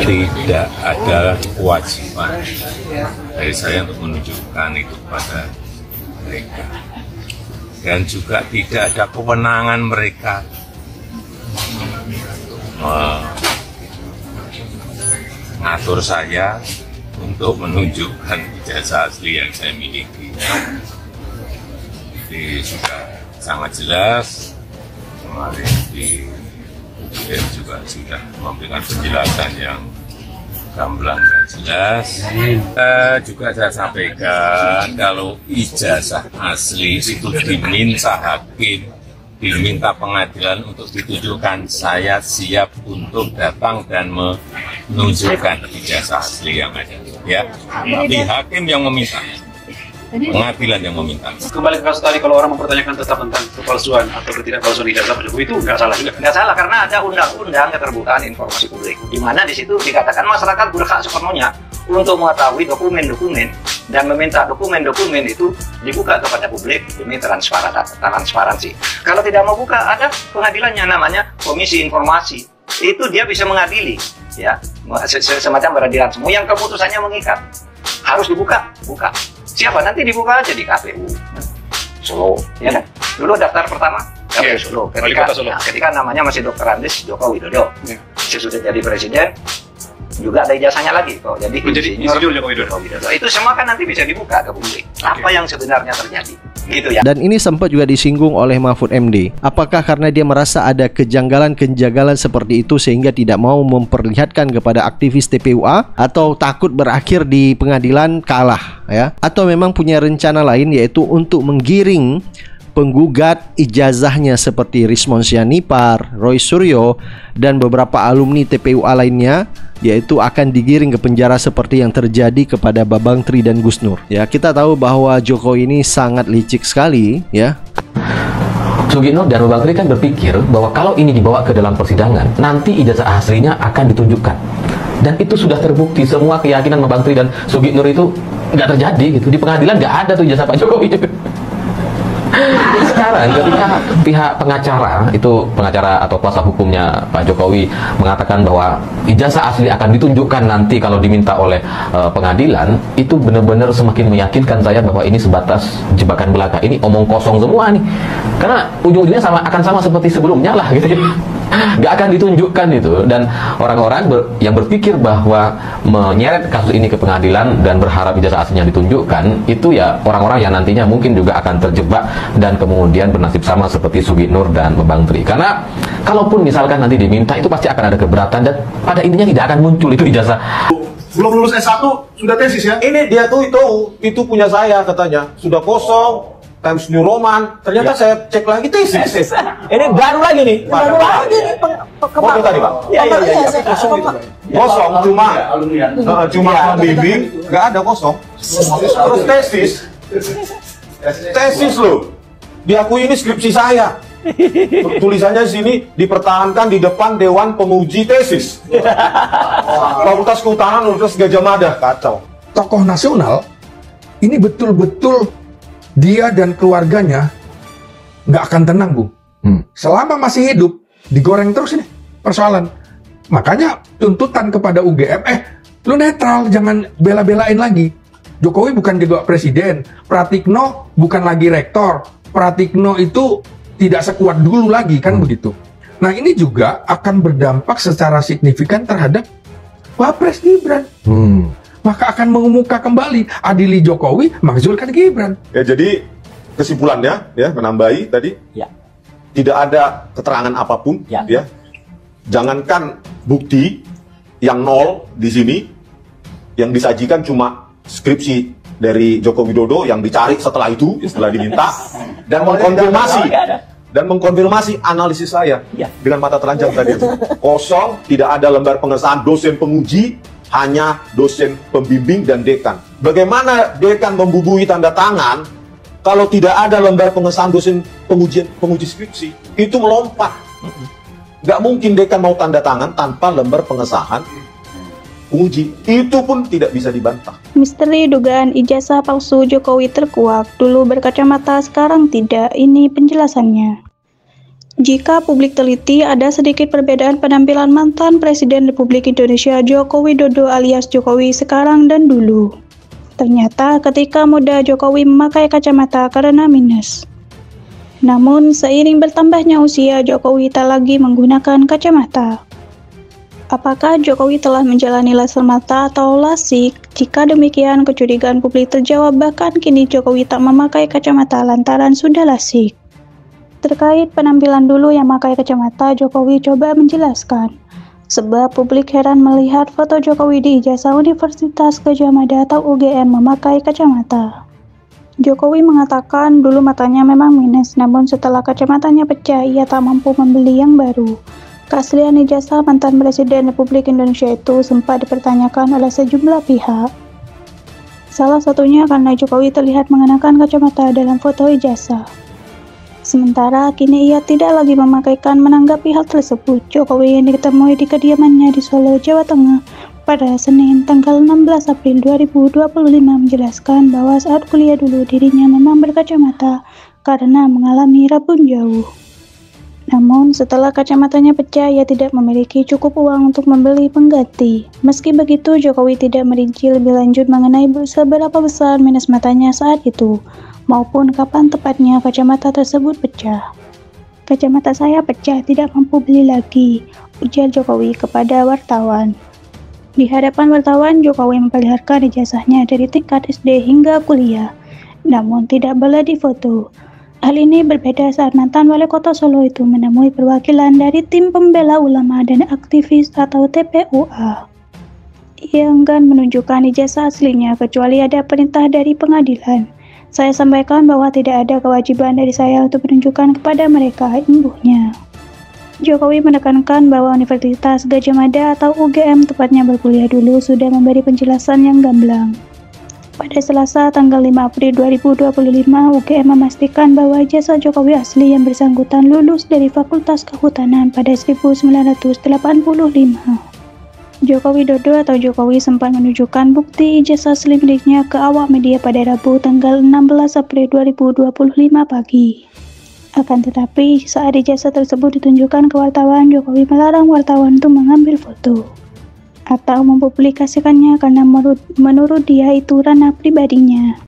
tidak ada kewajiban dari saya untuk menunjukkan itu kepada mereka, dan juga tidak ada kewenangan mereka mengatur saya untuk menunjukkan ijazah asli yang saya miliki. Jadi sudah sangat jelas, kemarin di UGM juga sudah memberikan penjelasan yang gamblang dan jelas. Juga saya sampaikan kalau ijazah asli itu diminta hakim, diminta pengadilan untuk ditunjukkan, saya siap untuk datang dan menunjukkan ijazah asli yang ada. Ya, tapi hakim yang meminta, pengadilan yang meminta. Kembali ke kasus tadi, kalau orang mempertanyakan tetap tentang kepalsuan atau ketidakpalsuan ijazah Pak Jokowi, itu nggak salah juga. Nggak salah karena ada undang-undang keterbukaan informasi publik, di mana di situ dikatakan masyarakat berhak sepenuhnya untuk mengetahui dokumen-dokumen dan meminta dokumen-dokumen itu dibuka kepada publik demi transparansi. Kalau tidak mau buka, ada pengadilannya namanya Komisi Informasi. Itu dia bisa mengadili, ya, semacam peradilan semua yang keputusannya mengikat. Harus dibuka, buka. Siapa nanti dibuka aja di KPU Solo, ya kan? Dulu daftar pertama KPU Solo. Ketika namanya masih Dr. Andes Joko Widodo, sesudah jadi presiden juga ada ijazahnya lagi kok. Jadi insinyur Joko Widodo. Itu semua kan nanti bisa dibuka ke publik. Apa yang sebenarnya terjadi? Gitu ya. Dan ini sempat juga disinggung oleh Mahfud MD. Apakah karena dia merasa ada kejanggalan-kejanggalan seperti itu sehingga tidak mau memperlihatkan kepada aktivis TPUA, atau takut berakhir di pengadilan kalah, ya? Atau memang punya rencana lain, yaitu untuk menggiring penggugat ijazahnya seperti Rismon Sianipar, Roy Suryo, dan beberapa alumni TPUA lainnya, yaitu akan digiring ke penjara seperti yang terjadi kepada Babang Tri dan Gus Nur. Ya, kita tahu bahwa Jokowi ini sangat licik sekali, ya. Sugino dan Babang Tri kan berpikir bahwa kalau ini dibawa ke dalam persidangan, nanti ijazah aslinya akan ditunjukkan. Dan itu sudah terbukti, semua keyakinan Babang Tri dan Sugino itu nggak terjadi gitu. Di pengadilan nggak ada tuh ijazah Pak Jokowi. Sekarang ketika pihak pengacara, itu pengacara atau kuasa hukumnya Pak Jokowi, mengatakan bahwa ijazah asli akan ditunjukkan nanti kalau diminta oleh pengadilan, itu benar-benar semakin meyakinkan saya bahwa ini sebatas jebakan belaka. Ini omong kosong semua nih, karena ujung-ujungnya akan sama seperti sebelumnya lah gitu. Nggak akan ditunjukkan itu. Dan orang-orang yang berpikir bahwa menyeret kasus ini ke pengadilan dan berharap ijazah aslinya ditunjukkan, itu ya orang-orang yang nantinya mungkin juga akan terjebak dan kemudian bernasib sama seperti Suginur dan Babang Tri. Karena kalaupun misalkan nanti diminta, itu pasti akan ada keberatan dan pada intinya tidak akan muncul itu ijazah. Belum lulus S1 sudah tesis ya? Ini dia tuh itu punya saya katanya sudah kosong. Times New Roman, ternyata saya cek lagi tesis. Ini baru lagi nih. Baru lagi nih. Foto tadi Pak. Iya. Kosong cuma pembimbing, nggak ada kosong. Terus tesis loh. Diakui ini skripsi saya. Tulisannya di sini dipertahankan di depan Dewan Penguji Tesis. Fakultas Kehutanan Universitas Gadjah Mada, kacau. Tokoh nasional ini betul-betul dia dan keluarganya nggak akan tenang, Bu. Selama masih hidup, digoreng terus ini persoalan. Makanya tuntutan kepada UGM, lu netral, jangan bela-belain lagi. Jokowi bukan juga presiden, Pratikno bukan lagi rektor, Pratikno itu tidak sekuat dulu lagi, kan begitu. Nah ini juga akan berdampak secara signifikan terhadap Wapres Gibran. Maka akan mengemuka kembali adili Jokowi, makzulkan Gibran. Ya, jadi kesimpulannya ya, menambahi tadi, ya, tidak ada keterangan apapun, ya. Jangankan bukti yang nol di sini, yang disajikan cuma skripsi dari Joko Widodo yang dicari setelah itu, setelah diminta, dan mengkonfirmasi analisis saya dengan mata telanjang tadi. Kosong, tidak ada lembar pengesahan dosen penguji, hanya dosen pembimbing dan dekan. Bagaimana dekan membubuhi tanda tangan kalau tidak ada lembar pengesahan dosen penguji skripsi? Itu melompat. Nggak mungkin dekan mau tanda tangan tanpa lembar pengesahan penguji. Itu pun tidak bisa dibantah. Misteri dugaan ijazah palsu Jokowi terkuak. Dulu berkacamata, sekarang tidak. Ini penjelasannya. Jika publik teliti, ada sedikit perbedaan penampilan mantan Presiden Republik Indonesia Joko Widodo alias Jokowi sekarang dan dulu. Ternyata ketika muda Jokowi memakai kacamata karena minus. Namun seiring bertambahnya usia, Jokowi tak lagi menggunakan kacamata. Apakah Jokowi telah menjalani laser mata atau lasik? Jika demikian, kecurigaan publik terjawab, bahkan kini Jokowi tak memakai kacamata lantaran sudah lasik. Terkait penampilan dulu yang memakai kacamata, Jokowi coba menjelaskan. Sebab publik heran melihat foto Jokowi di ijazah Universitas Gadjah Mada atau UGM memakai kacamata. Jokowi mengatakan dulu matanya memang minus, namun setelah kacamatanya pecah, ia tak mampu membeli yang baru. Keaslian ijazah mantan Presiden Republik Indonesia itu sempat dipertanyakan oleh sejumlah pihak. Salah satunya karena Jokowi terlihat mengenakan kacamata dalam foto ijazah. Sementara kini ia tidak lagi memakaikan. Menanggapi hal tersebut, Jokowi yang ditemui di kediamannya di Solo, Jawa Tengah pada Senin tanggal 16 April 2025 menjelaskan bahwa saat kuliah dulu dirinya memang berkacamata karena mengalami rabun jauh. Namun setelah kacamatanya pecah, ia tidak memiliki cukup uang untuk membeli pengganti. Meski begitu, Jokowi tidak merinci lebih lanjut mengenai seberapa besar minus matanya saat itu, maupun kapan tepatnya kacamata tersebut pecah. Kacamata saya pecah, tidak mampu beli lagi, ujar Jokowi kepada wartawan. Di hadapan wartawan, Jokowi memperlihatkan ijazahnya dari tingkat SD hingga kuliah, namun tidak boleh difoto. Hal ini berbeda saat mantan wali kota Solo itu menemui perwakilan dari tim pembela ulama dan aktivis atau TPUA. Ia enggan menunjukkan ijazah aslinya kecuali ada perintah dari pengadilan. Saya sampaikan bahwa tidak ada kewajiban dari saya untuk menunjukkan kepada mereka, imbuhnya. Jokowi menekankan bahwa Universitas Gadjah Mada atau UGM tepatnya berkuliah dulu sudah memberi penjelasan yang gamblang. Pada Selasa tanggal 5 April 2025, UGM memastikan bahwa ijazah Jokowi asli yang bersangkutan lulus dari Fakultas Kehutanan pada 1985. Joko Widodo atau Jokowi sempat menunjukkan bukti ijazah asli miliknya ke awak media pada Rabu tanggal 16 April 2025 pagi. Akan tetapi, saat ijazah tersebut ditunjukkan ke wartawan, Jokowi melarang wartawan untuk mengambil foto atau mempublikasikannya karena menurut dia itu ranah pribadinya.